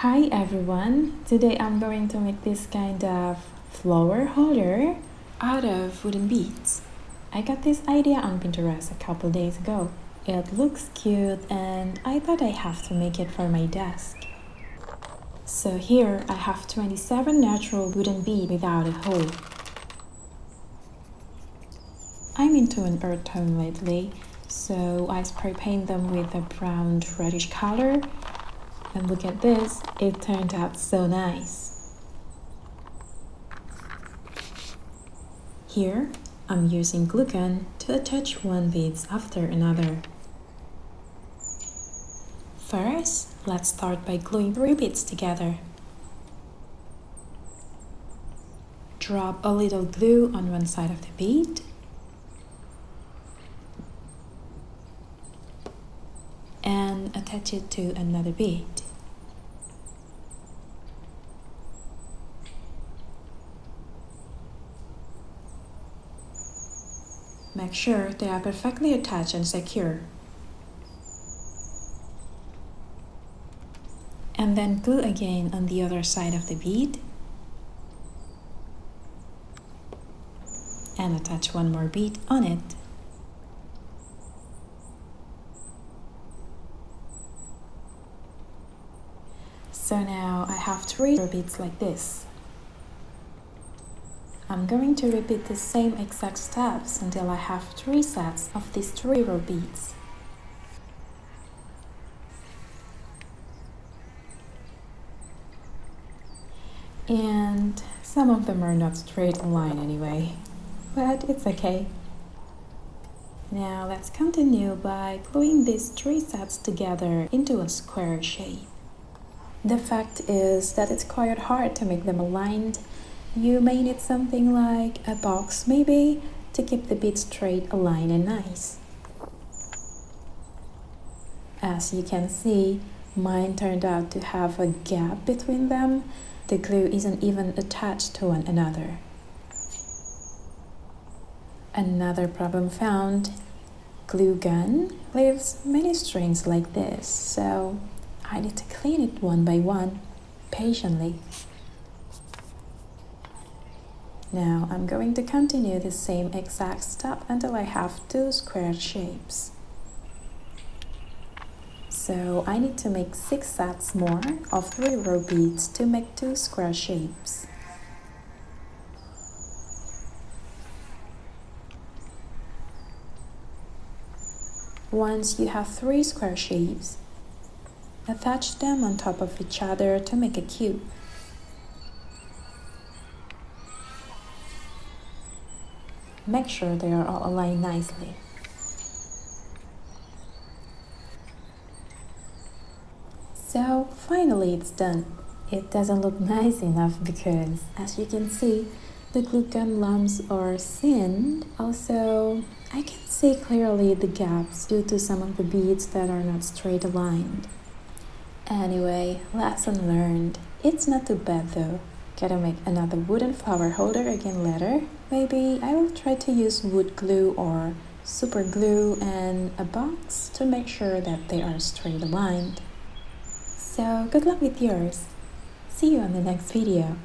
Hi everyone! Today I'm going to make this kind of flower holder out of wooden beads. I got this idea on Pinterest a couple days ago. It looks cute and I thought I have to make it for my desk. So here I have 27 natural wooden beads without a hole. I'm into an earth tone lately, so I spray paint them with a brown reddish color. And look at this, it turned out so nice. Here, I'm using glue gun to attach one beads after another. First, let's start by gluing 3 beads together. Drop a little glue on one side of the bead. And attach it to another bead. Make sure they are perfectly attached and secure. And then glue again on the other side of the bead. And attach one more bead on it. So now I have 3 beads like this. I'm going to repeat the same exact steps until I have 3 sets of these 3 row beads. And some of them are not straight line anyway, but it's okay. Now let's continue by gluing these 3 sets together into a square shape. The fact is that it's quite hard to make them aligned. You may need something like a box maybe to keep the beads straight, aligned and nice. As you can see, mine turned out to have a gap between them. The glue isn't even attached to one another. Another problem found. Glue gun leaves many strings like this, so I need to clean it one by one, patiently. Now I'm going to continue the same exact step until I have 2 square shapes. So I need to make 6 sets more of 3 row beads to make 2 square shapes. Once you have 3 square shapes, attach them on top of each other to make a cube. Make sure they are all aligned nicely. So finally it's done. It doesn't look nice enough because, as you can see, the glue gun lumps are thin. Also, I can see clearly the gaps due to some of the beads that are not straight aligned. Anyway, lesson learned. It's not too bad though. Gotta make another wooden flower holder again later. Maybe I will try to use wood glue or super glue and a box to make sure that they are straight aligned. So good luck with yours. See you on the next video.